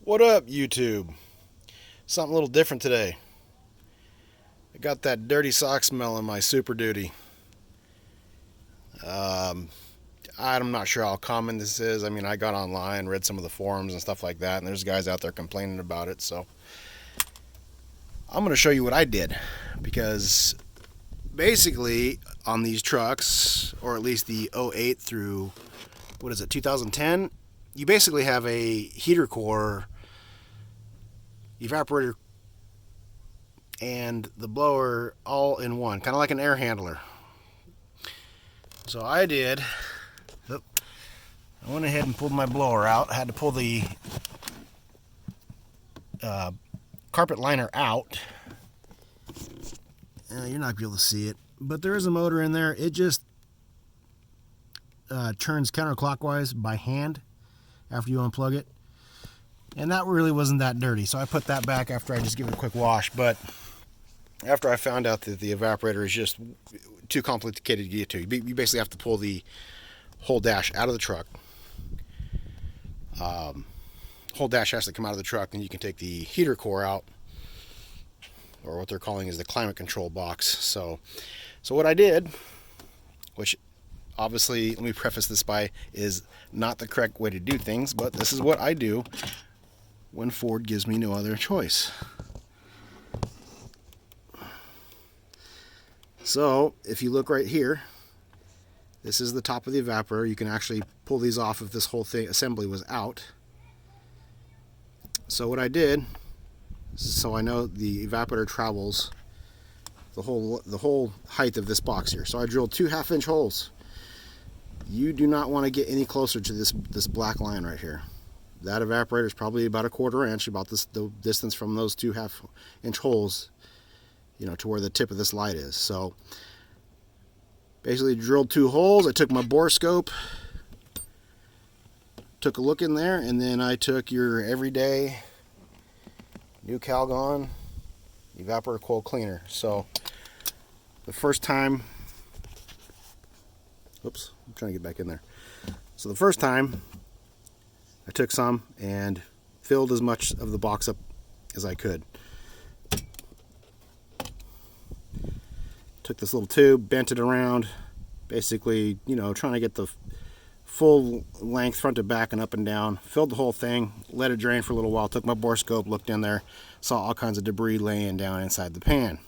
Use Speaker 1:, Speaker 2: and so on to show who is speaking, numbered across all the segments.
Speaker 1: What up, YouTube? Something a little different today. I got that dirty sock smell in my Super Duty. Um, I'm not sure how common this is. I mean, I got online, read some of the forums and stuff like that, and there's guys out there complaining about it. So I'm going to show you what I did, because basically on these trucks, or at least the '08 through, 2010, you basically have a heater core, evaporator, and the blower all in one, kind of like an air handler. So I went ahead and pulled my blower out. I had to pull the carpet liner out. You're not going to be able to see it, but there is a motor in there. It just turns counterclockwise by hand after you unplug it. And that really wasn't that dirty, so I put that back after I just give it a quick wash. But after I found out that the evaporator is just too complicated to get to, you basically have to pull the whole dash out of the truck. Whole dash has to come out of the truck, and you can take the heater core out, or what they're calling is the climate control box. So what I did, which obviously, let me preface this by, is not the correct way to do things, but this is what I do when Ford gives me no other choice. So if you look right here, this is the top of the evaporator. You can actually pull these off if this whole thing assembly was out. So what I did, so I know the evaporator travels the whole height of this box here. So I drilled 2 1/2-inch holes. You do not want to get any closer to this black line right here. That evaporator is probably about 1/4 inch, about the distance from those 2 1/2-inch holes, to where the tip of this light is. So basically drilled 2 holes. I took my bore scope, took a look in there, and then I took your everyday new Calgon evaporator coil cleaner. So the first time, oops, I'm trying to get back in there. So the first time I took some and filled as much of the box up as I could. Took this little tube, bent it around, basically, trying to get the full length front to back and up and down. Filled the whole thing, let it drain for a little while, took my bore scope, looked in there, saw all kinds of debris laying down inside the pan.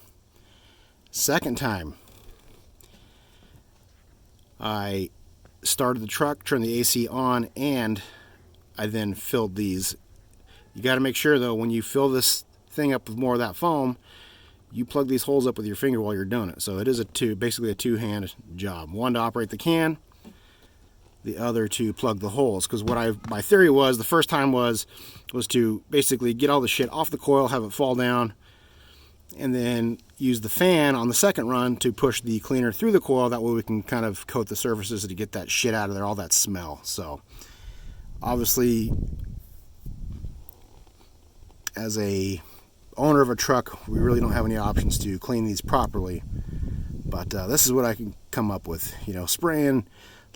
Speaker 1: Second time, I started the truck, turned the AC on, and I then filled these. You got to make sure, though, when you fill this thing up with more of that foam, you plug these holes up with your finger while you're doing it. So it is basically a two-hand job. One to operate the can, the other to plug the holes. Because my theory was, the first time was to basically get all the shit off the coil, have it fall down, and then use the fan on the second run to push the cleaner through the coil. That way we can kind of coat the surfaces to get that shit out of there, all that smell. So obviously, as a owner of a truck, we really don't have any options to clean these properly. But this is what I can come up with. Spraying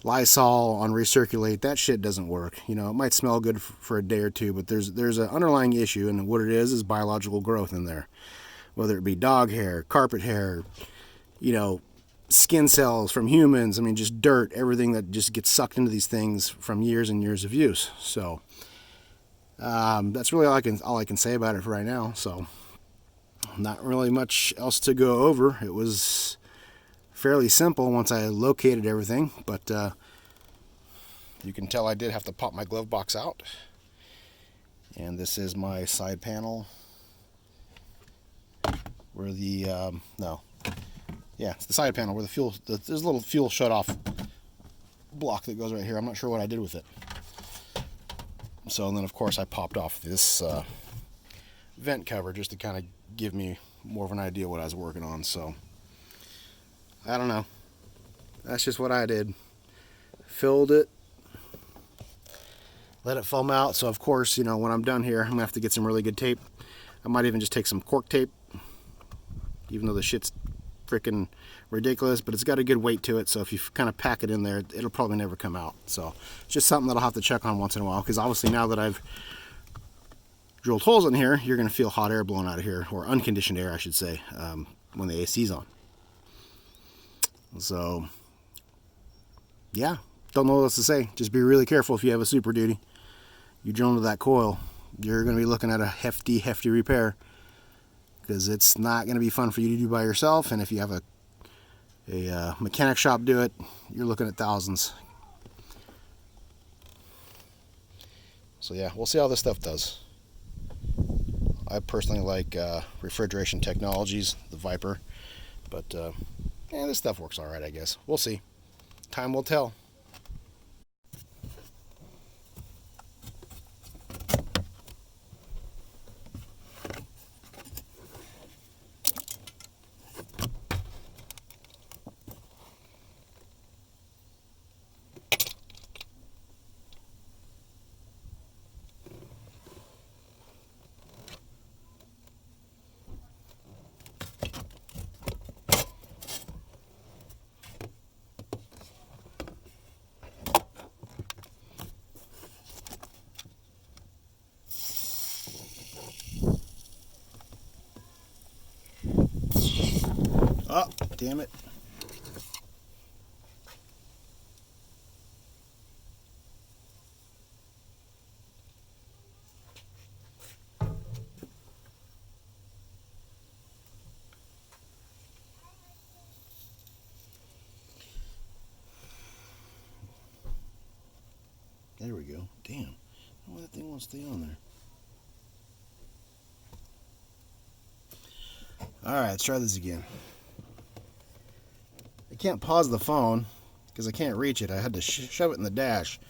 Speaker 1: Lysol on recirculate, that shit doesn't work. It might smell good for a day or two, but there's an underlying issue, and what it is biological growth in there. Whether it be dog hair, carpet hair, skin cells from humans, just dirt, everything that just gets sucked into these things from years and years of use. So that's really all I can say about it for right now. So not really much else to go over. It was fairly simple once I located everything, but you can tell I did have to pop my glove box out. And this is my side panel where it's the side panel where there's a little fuel shut-off block that goes right here. I'm not sure what I did with it. So then, of course, I popped off this vent cover just to kind of give me more of an idea what I was working on. So I don't know. That's just what I did. Filled it, let it foam out. So of course, when I'm done here, I'm gonna have to get some really good tape. I might even just take some cork tape, even though the shit's freaking ridiculous, but it's got a good weight to it, so if you kind of pack it in there, it'll probably never come out. So it's just something that I'll have to check on once in a while, because obviously now that I've drilled holes in here, you're going to feel hot air blowing out of here, or unconditioned air, I should say, when the AC's on. So, yeah, don't know what else to say. Just be really careful if you have a Super Duty. You drill into that coil, you're going to be looking at a hefty repair, because it's not going to be fun for you to do by yourself, and if you have a mechanic shop do it, you're looking at thousands. So yeah, we'll see how this stuff does. I personally like refrigeration technologies, the Viper, but this stuff works all right, I guess. We'll see. Time will tell. Oh, damn it. There we go. Damn. Why that thing won't stay on there. Alright, let's try this again. I can't pause the phone because I can't reach it. I had to shove it in the dash.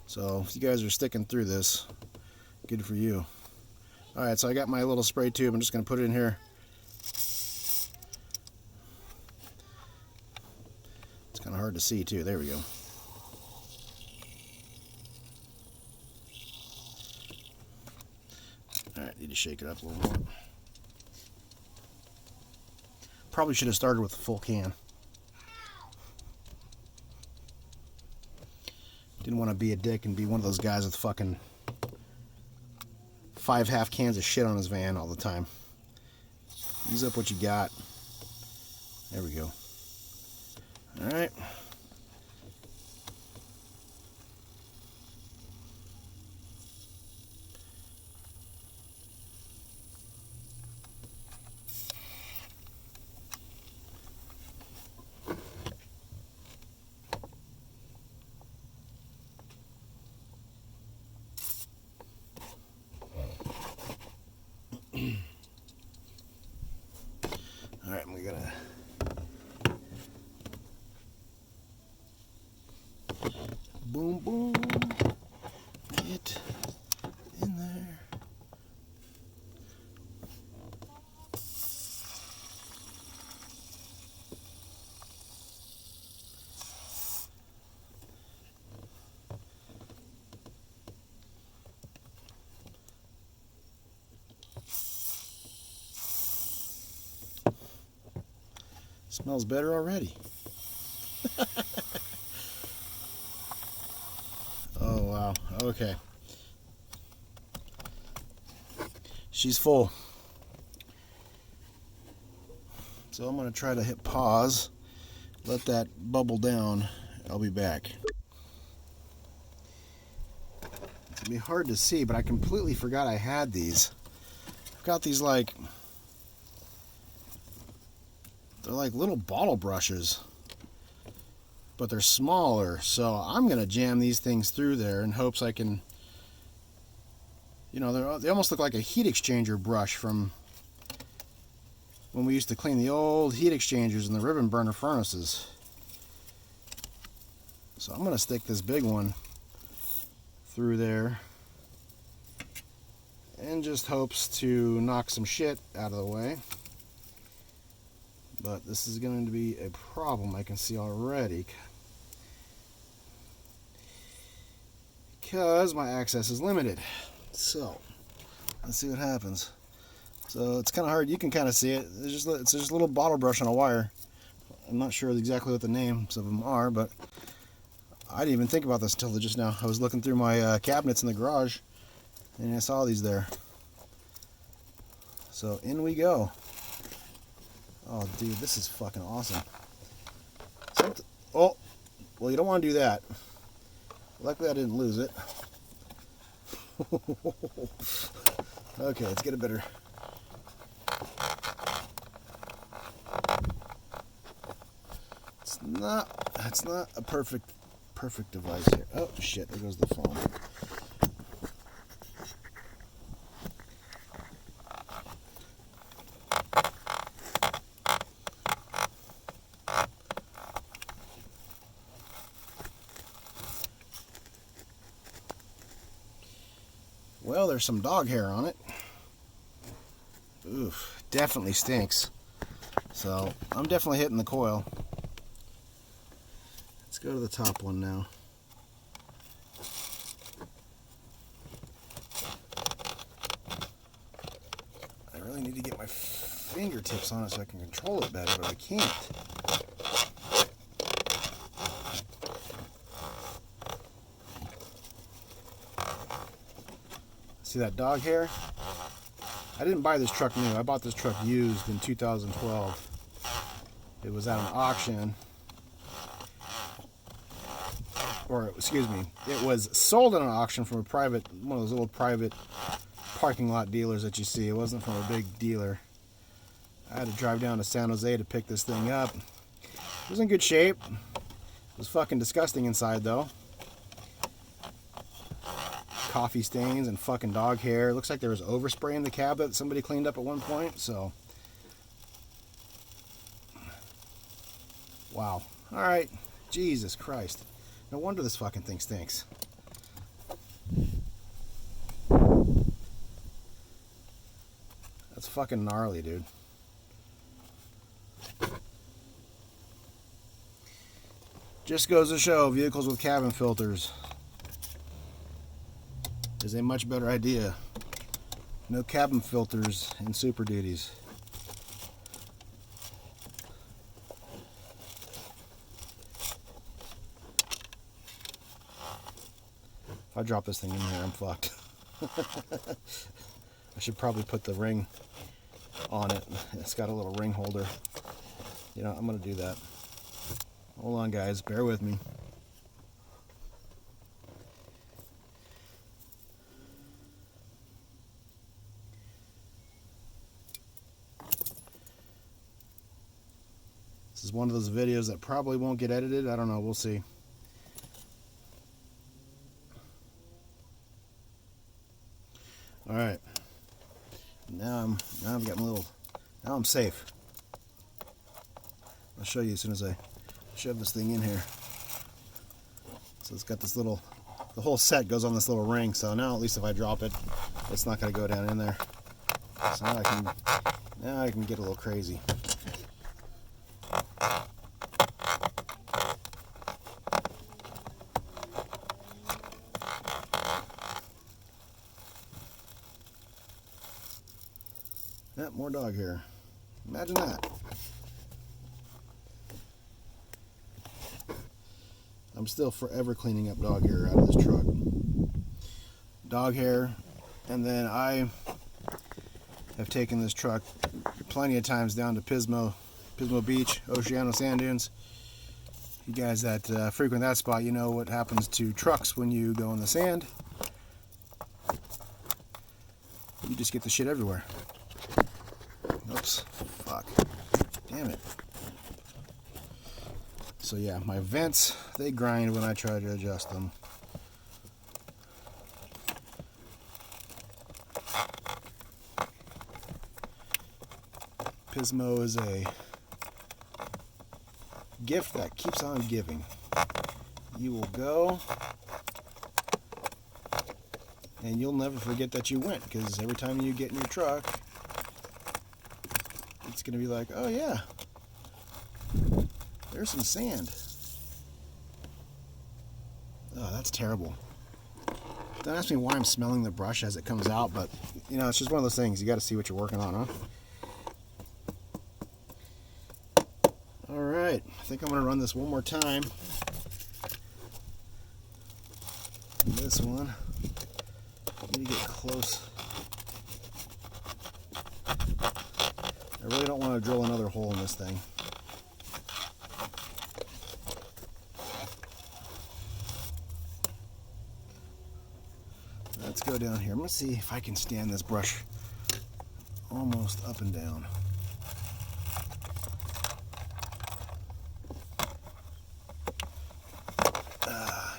Speaker 1: So if you guys are sticking through this, good for you. Alright, so I got my little spray tube. I'm just going to put it in here. It's kind of hard to see too. There we go. Alright, need to shake it up a little more. Probably should have started with a full can. Didn't want to be a dick and be one of those guys with fucking 5 half cans of shit on his van all the time. Use up what you got. There we go. Alright. Alright, we gotta boom boom get in there. Smells better already. Oh, wow. Okay. She's full. So I'm going to try to hit pause. Let that bubble down. I'll be back. It's going to be hard to see, but I completely forgot I had these. I've got these like... They're like little bottle brushes, but they're smaller, so I'm going to jam these things through there in hopes I can, you know, they almost look like a heat exchanger brush from when we used to clean the old heat exchangers in the ribbon burner furnaces. So I'm going to stick this big one through there and just hopes to knock some shit out of the way. But this is going to be a problem, I can see already, because my access is limited. So let's see what happens. So it's kind of hard. You can kind of see it. It's just a little bottle brush on a wire. I'm not sure exactly what the names of them are, but I didn't even think about this until just now. I was looking through my cabinets in the garage, and I saw these there. So in we go. Oh, dude, this is fucking awesome. Oh, well, you don't want to do that. Luckily, I didn't lose it. Okay, let's get a better. It's not a perfect device here. Oh shit, there goes the phone. Well, there's some dog hair on it. Oof, definitely stinks. So I'm definitely hitting the coil. Let's go to the top one now. I really need to get my fingertips on it so I can control it better, but I can't. See that dog hair? I didn't buy this truck new. I bought this truck used in 2012. It was at an auction. Or, excuse me, it was sold at an auction from one of those little private parking lot dealers that you see. It wasn't from a big dealer. I had to drive down to San Jose to pick this thing up. It was in good shape. It was fucking disgusting inside, though. Coffee stains and fucking dog hair. It looks like there was overspray in the cab that somebody cleaned up at one point, so. Wow. Alright. Jesus Christ. No wonder this fucking thing stinks. That's fucking gnarly, dude. Just goes to show, vehicles with cabin filters is a much better idea. No cabin filters in Super Duties. If I drop this thing in here, I'm fucked. I should probably put the ring on it. It's got a little ring holder. You know, I'm gonna do that. Hold on, guys, bear with me. This is one of those videos that probably won't get edited. I don't know, we'll see. All right. Now I've got my little. Now I'm safe. I'll show you as soon as I shove this thing in here. So it's got this little. The whole set goes on this little ring. So now at least if I drop it, it's not going to go down in there. So now I can get a little crazy. Yep, more dog hair. Imagine that. I'm still forever cleaning up dog hair out of this truck. Dog hair, and then I have taken this truck plenty of times down to Pismo Beach, Oceano Sand Dunes. You guys that frequent that spot, you know what happens to trucks when you go in the sand. You just get the shit everywhere. Oops, fuck, damn it. So yeah, my vents, they grind when I try to adjust them. Pismo is a gift that keeps on giving. You will go and you'll never forget that you went, because every time you get in your truck, it's going to be like, oh yeah, there's some sand. Oh, that's terrible. Don't ask me why I'm smelling the brush as it comes out, but you know, it's just one of those things. You got to see what you're working on, huh? All right, I think I'm going to run this one more time. This one, I need to get close. I really don't want to drill another hole in this thing. Let's go down here. I'm going to see if I can stand this brush almost up and down.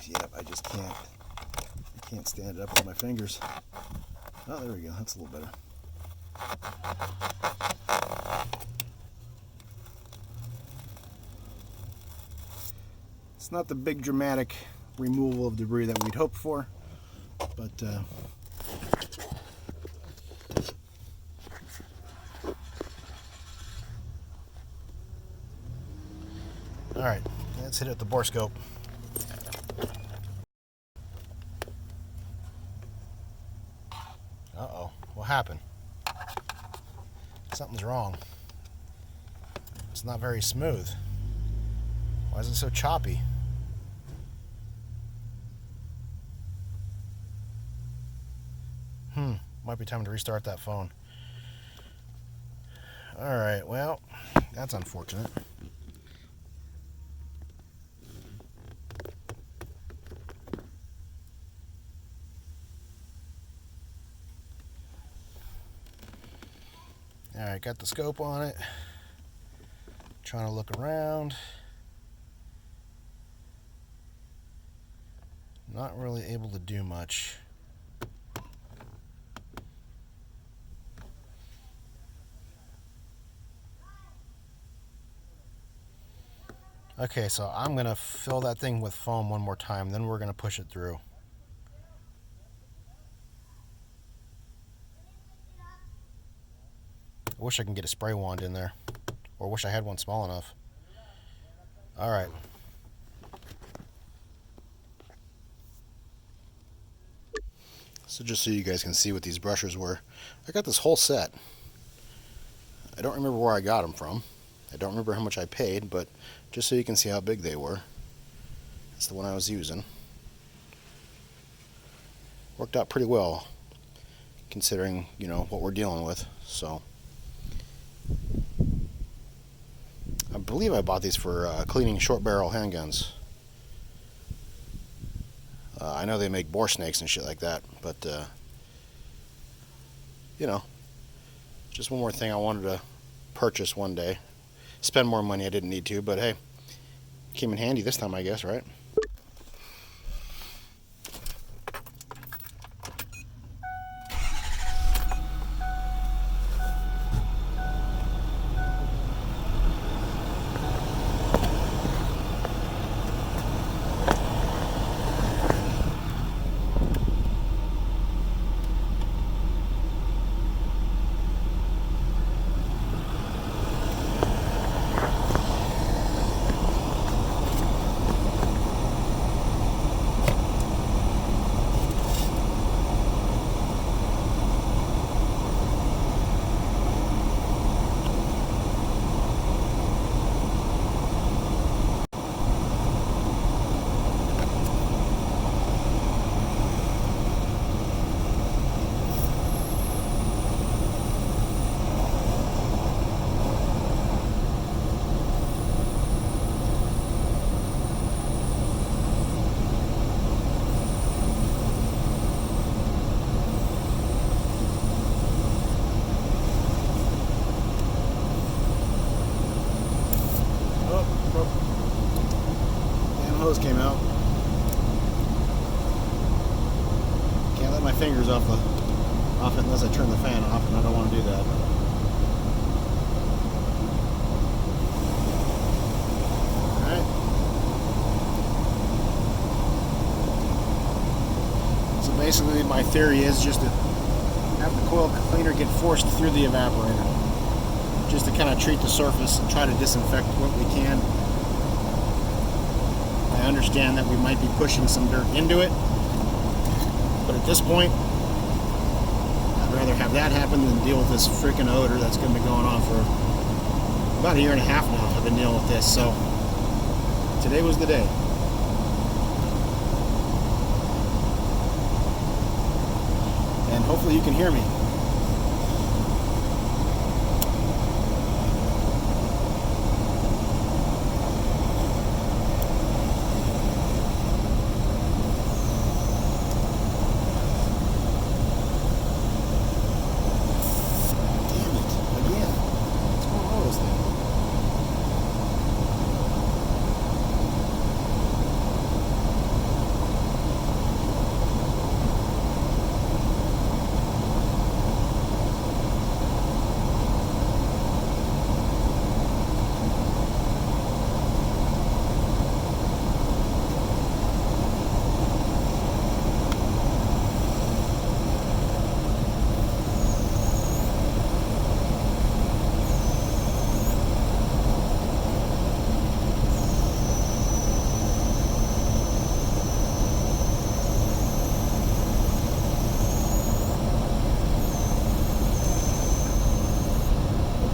Speaker 1: Yep, I just can't. I can't stand it up with my fingers. Oh, there we go. That's a little better. It's not the big dramatic removal of debris that we'd hoped for, but all right, let's hit it with the bore scope. Uh-oh, what happened? Something's wrong. It's not very smooth. Why is it so choppy? Might be time to restart that phone. Alright, well, that's unfortunate. Alright, got the scope on it. Trying to look around. Not really able to do much. Okay, so I'm going to fill that thing with foam one more time, then we're going to push it through. I wish I can get a spray wand in there, or wish I had one small enough. Alright. So just so you guys can see what these brushes were, I got this whole set. I don't remember where I got them from. I don't remember how much I paid, but just so you can see how big they were. That's the one I was using. Worked out pretty well, considering, you know, what we're dealing with. So I believe I bought these for cleaning short barrel handguns. I know they make bore snakes and shit like that, but you know, just one more thing I wanted to purchase one day. Spend more money I didn't need to, but hey, came in handy this time, I guess, right? Hose came out. Can't let my fingers off it unless I turn the fan off, and I don't want to do that. Alright. So basically my theory is just to have the coil cleaner get forced through the evaporator, just to kind of treat the surface and try to disinfect what we can. I understand that we might be pushing some dirt into it, but at this point I'd rather have that happen than deal with this freaking odor that's going to be going on for about a year and a half now. I've been dealing with this, so today was the day. And hopefully you can hear me.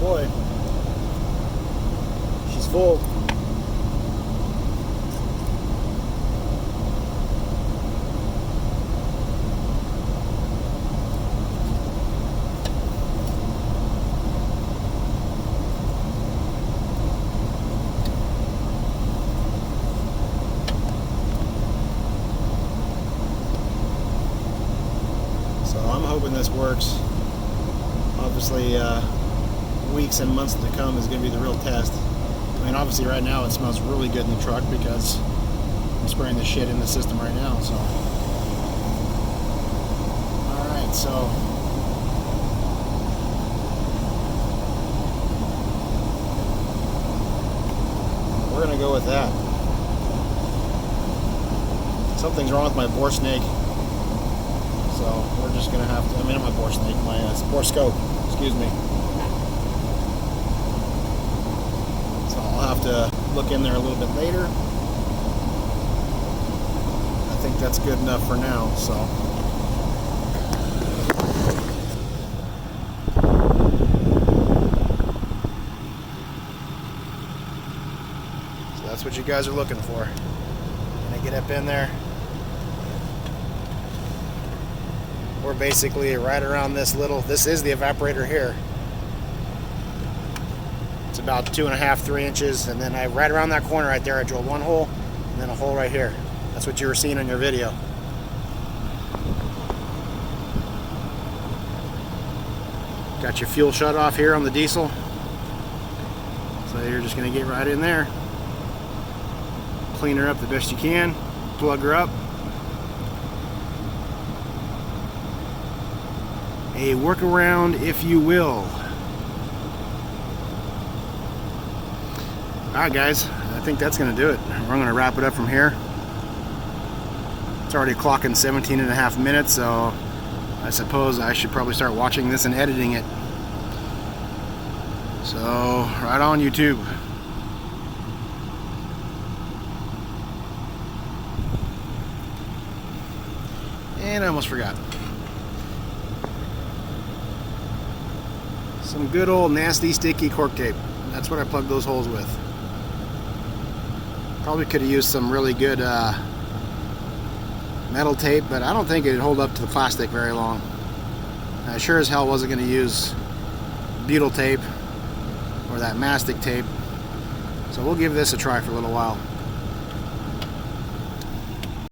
Speaker 1: boy. She's full. So I'm hoping this works. Obviously, weeks and months to come is going to be the real test. I mean, obviously right now it smells really good in the truck because I'm spraying the shit in the system right now. So, alright, so we're going to go with that. Something's wrong with my bore snake. So we're just going to have to, I mean, not my bore snake, my bore scope, excuse me. So I'll have to look in there a little bit later. I think that's good enough for now, so. So that's what you guys are looking for. Gonna get up in there. We're basically right around this little, this is the evaporator here. It's about 2.5, 3 inches, and then right around that corner right there, I drilled one hole, and then a hole right here. That's what you were seeing in your video. Got your fuel shut off here on the diesel. So you're just gonna get right in there, clean her up the best you can, plug her up. A workaround, if you will. Alright guys, I think that's going to do it. We're going to wrap it up from here. It's already clocking 17.5 minutes, so I suppose I should probably start watching this and editing it. So, right on YouTube. And I almost forgot. Some good old nasty sticky cork tape. That's what I plugged those holes with. Probably could have used some really good metal tape, but I don't think it'd hold up to the plastic very long. I sure as hell wasn't going to use butyl tape or that mastic tape. So we'll give this a try for a little while.